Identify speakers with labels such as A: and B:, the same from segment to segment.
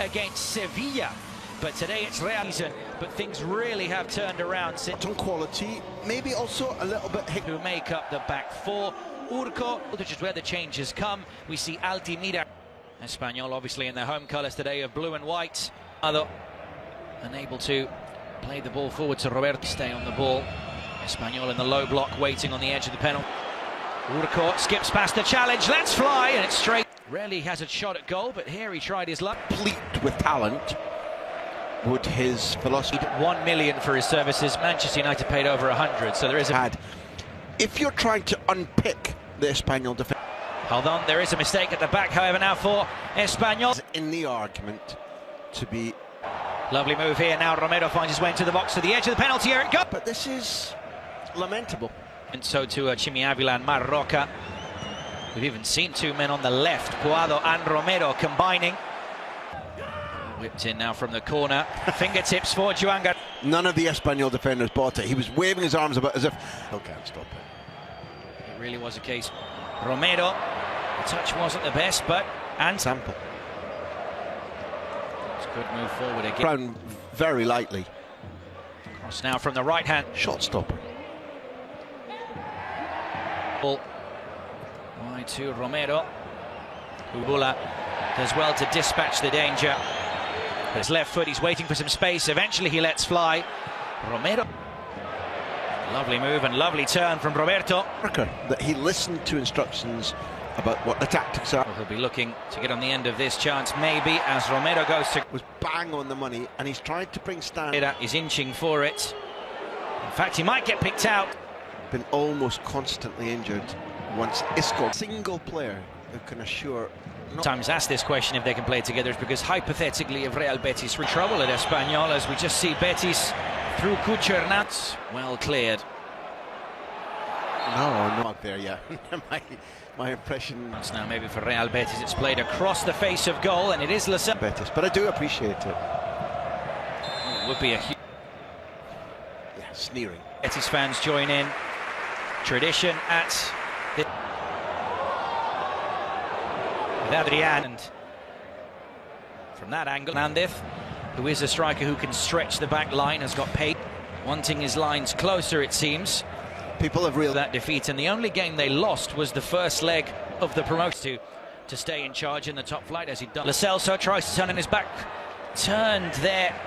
A: against Sevilla. But today it's Real, but things really have turned around since.
B: On quality, maybe also a little bit.
A: Who make up the back four. Urco, which is where the changes come. We see Altimira. Espanyol obviously in their home colours today of blue and white. Unable to play the ball forward to Roberto. Stay on the ball. Espanyol in the low block, waiting on the edge of the penalty. Urco skips past the challenge, let's fly, and it's straight. Rarely has a shot at goal, but here he tried his luck.
B: Complete with talent. Would his philosophy...
A: 1 million for his services. Manchester United paid over 100, so there is a...
B: If you're trying to unpick the Espanyol defence...
A: Hold on, there is a mistake at the back, however, now for Espanyol.
B: In the argument to be...
A: Lovely move here, now Romero finds his way into the box to the edge of the penalty area. Go!
B: But this is lamentable.
A: And so to Chimi Avila and Marroca. We've even seen two men on the left, Puado and Romero combining. Whipped in now from the corner. Fingertips for Juanga.
B: None of the Espanyol defenders bought it. He was waving his arms about as if he can't stop it.
A: It really was a case. Romero, the touch wasn't the best, but and
B: sample.
A: It's a good move forward again.
B: Brown very lightly.
A: Cross now from the right hand.
B: Shot stopper.
A: Ball wide to Romero. Ubula does well to dispatch the danger. His left foot, he's waiting for some space. Eventually he lets fly. Romero. Lovely move and lovely turn from Roberto.
B: That he listened to instructions about what the tactics are.
A: Well, he'll be looking to get on the end of this chance, maybe, as Romero goes to...
B: Was bang on the money, and he's tried to bring stand.
A: He's inching for it. In fact, he might get picked out.
B: Been almost constantly injured once Isco. Single player who can assure...
A: Sometimes asked this question if they can play together is because hypothetically if Real Betis were in trouble at Espanyol, as we just see Betis through Kucher Nats well cleared.
B: No, not there yet. my impression.
A: It's now maybe for Real Betis. It's played across the face of goal, and it is
B: Betis, but I do appreciate it.
A: Oh, it would be a huge.
B: Yeah, sneering.
A: Betis fans join in. Tradition at the. Adrian, and from that angle, Nandez, who is a striker who can stretch the back line, has got paid, wanting his lines closer, it seems.
B: People have realized
A: that defeat, and the only game they lost was the first leg of the promotion to stay in charge in the top flight, as he'd done. Lo Celso tries to turn in his back, turned there,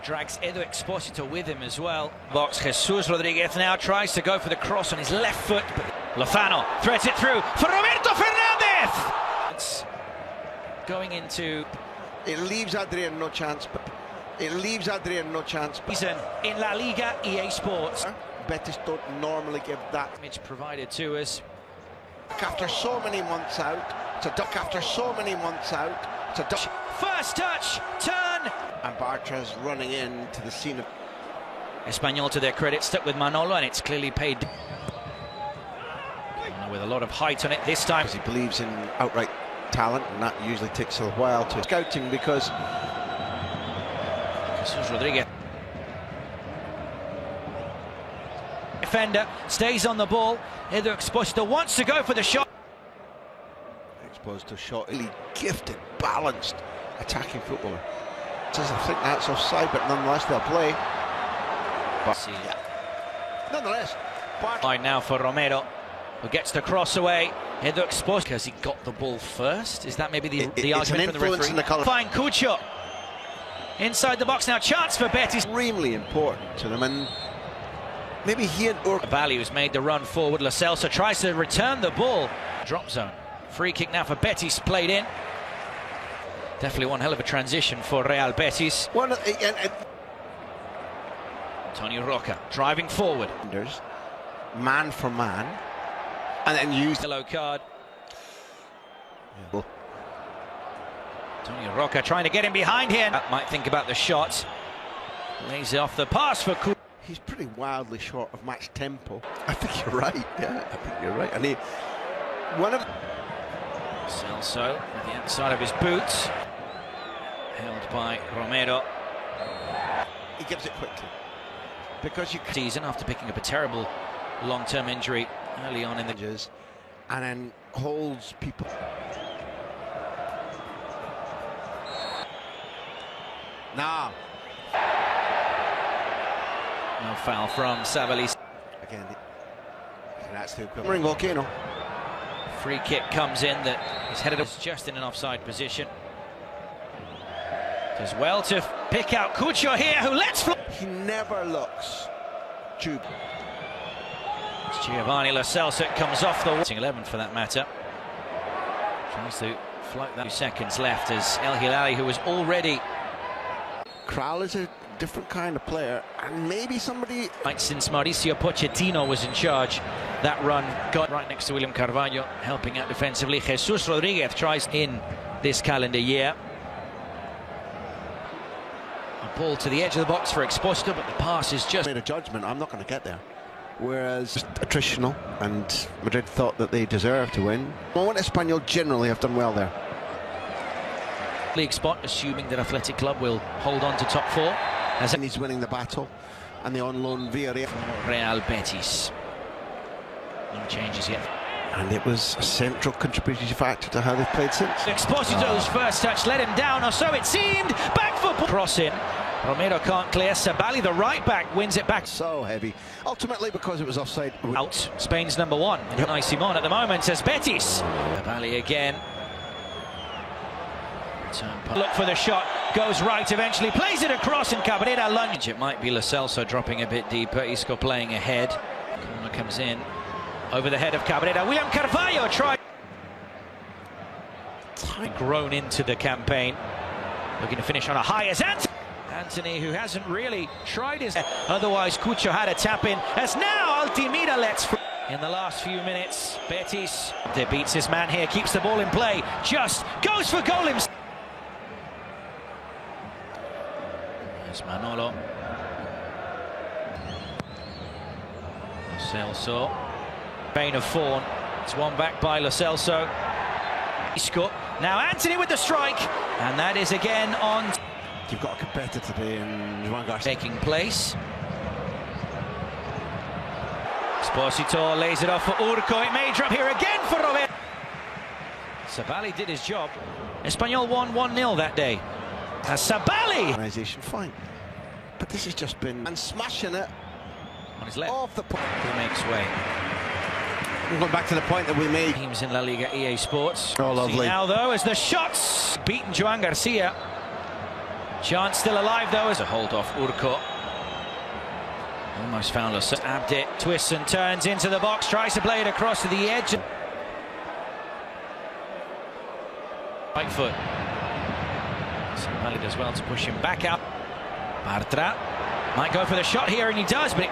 A: drags Edu Exposito with him as well. Box, Jesus Rodriguez now tries to go for the cross on his left foot, but Lozano threads it through for Roberto Fernandez. Going into...
B: It leaves Adrian no chance, but it leaves Adrian no chance.
A: Season in La Liga, EA Sports.
B: Betis don't normally give that.
A: Image provided to us.
B: After so many months out, to duck after so many months out, to duck.
A: First touch, turn.
B: And Bartra's running in to the scene of...
A: Espanyol, to their credit, stuck with Manolo, and it's clearly paid. With a lot of height on it this time.
B: Because he believes in outright talent, and that usually takes a while to scouting, because
A: Jesus Rodriguez, defender, stays on the ball. Edu Exposito wants to go for the shot.
B: Exposed to shot, really gifted, balanced, attacking footballer. Says I think that's offside, but nonetheless they'll play. But yeah. Nonetheless,
A: line now for Romero, who gets the cross away. Edu Exposito, because he got the ball first. Is that maybe the argument for the referee? Fine, Cucho inside the box now. Chance for Betis.
B: Extremely important to them, and maybe he and
A: Valli has made the run forward. Lo Celso tries to return the ball. Drop zone. Free kick now for Betis, played in. Definitely one hell of a transition for Real Betis. Antonio Roca driving forward.
B: Man for man. And then used
A: yellow card. Yeah. Antonio Roca trying to get him behind here. Might think about the shot. Lays it off the pass for Kuhl.
B: He's pretty wildly short of match tempo. I think you're right. Yeah, I think you're right. And he, one of
A: Celso at the outside of his boots, held by Romero.
B: He gives it quickly because you
A: season after picking up a terrible long-term injury early on in the
B: years, and then holds people. No.
A: No foul from Sabalis.
B: Again, that's the equivalent. Volcano.
A: Free kick comes in that is headed up just in an offside position. Does well to pick out Cucho here, who lets fly.
B: He never looks too.
A: It's Giovanni Lo Celso comes off the wall. 11 for that matter. Tries to float that. 2 seconds left as El Hilali, who was already.
B: Kral is a different kind of player, and maybe somebody.
A: Since Mauricio Pochettino was in charge, that run got right next to William Carvalho, helping out defensively. Jesus Rodriguez tries in this calendar year. A ball to the edge of the box for Exposito, but the pass is just.
B: Made a judgment, I'm not going to get there. Whereas attritional, and Madrid thought that they deserved to win. Well, Espanyol generally have done well there.
A: League spot, assuming that Athletic Club will hold on to top 4. As
B: he's winning the battle, and the on loan Villarreal.
A: Real Betis. No changes yet.
B: And it was a central contributing factor to how they've played since.
A: Exposito's first touch let him down, or so it seemed. Back foot cross in. Romero can't clear. Sabali, the right back, wins it back.
B: So heavy. Ultimately, because it was offside.
A: Out. Spain's number 1. Nice Simon at the moment says Betis. Sabali again. Look for the shot, goes right eventually, plays it across, and Cabrera lunge. It might be Lo Celso dropping a bit deeper. Isco playing ahead. Corner comes in over the head of Cabrera. William Carvalho tried. Grown into the campaign, looking to finish on a high as Antony, who hasn't really tried his. Otherwise, Cucho had a tap in. As now Altimira lets. In the last few minutes, Betis beats his man here, keeps the ball in play, just goes for goal himself. There's Manolo. Lo Celso. Bane of Fawn. It's one back by Lo Celso. Isco. Now Antony with the strike. And that is again on.
B: You've got a competitor today in Juan Garcia.
A: Taking place. Esposito lays it off for Urco. It may drop here again for Robert. Sabali did his job. Espanyol won 1-0 that day. Sabali!
B: Organisation fine. But this has just been. And smashing it.
A: On his left.
B: Off the point.
A: He makes way.
B: We're going back to the point that we made.
A: Teams in La Liga EA Sports.
B: Oh, lovely.
A: See now, though, as the shots beaten Joan Garcia. Chance still alive, though, as a hold off Urco. Almost found us. Abdit twists and turns into the box, tries to play it across to the edge. Right foot. Sabali does well to push him back out. Bartra might go for the shot here, and he does, but it.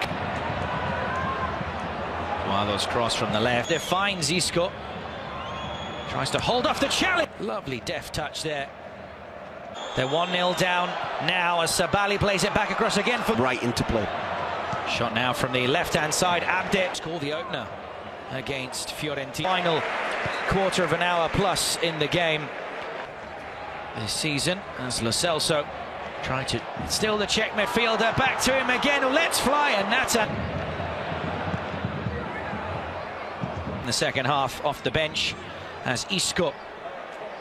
A: Guado's cross from the left. There finds Isco. Tries to hold off the challenge. Lovely deft touch there. They're 1-0 down now as Sabali plays it back across again for.
B: Right into play.
A: Shot now from the left-hand side. Abdit scored the opener against Fiorentina. Final quarter of an hour plus in the game this season as Lo Celso trying to still the Czech midfielder. Back to him again, who lets fly, and Nata in the second half off the bench as Isco.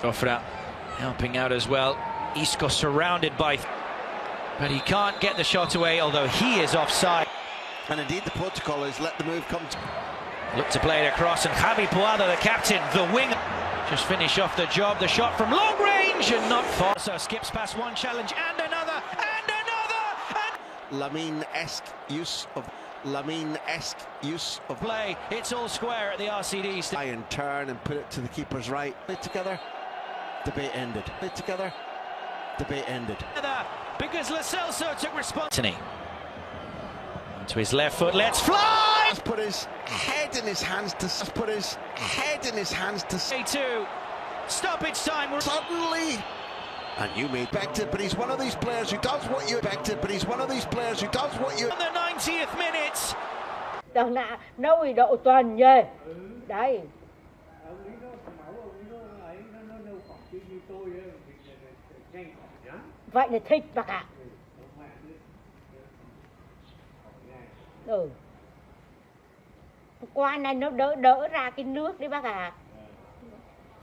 A: Ofra helping out as well. Isco surrounded by, but he can't get the shot away, although he is offside.
B: And indeed the protocol is let the move come to.
A: Look to play it across, and Javi Puado, the captain, the wing, just finish off the job. The shot from long range and not far. So skips past one challenge and another and another. And
B: Lamine-esque use of
A: play. It's all square at the RCD.
B: Try and turn and put it to the keeper's right. Play together. Debate ended. Play together. Debate ended.
A: Because Lo Celso took responsibility. To his left foot, let's fly!
B: He's put his head in his hands to.
A: Say two. Stoppage time.
B: Suddenly. And you may expect it, but he's one of these players who does what you expect it, but he's one of these players who does what you.
A: On the 90th minute.
C: Đằng nào nấu độ toàn về. Đây. Vậy là thích bác ạ. Qua này nó đỡ ra cái nước đấy bác ạ.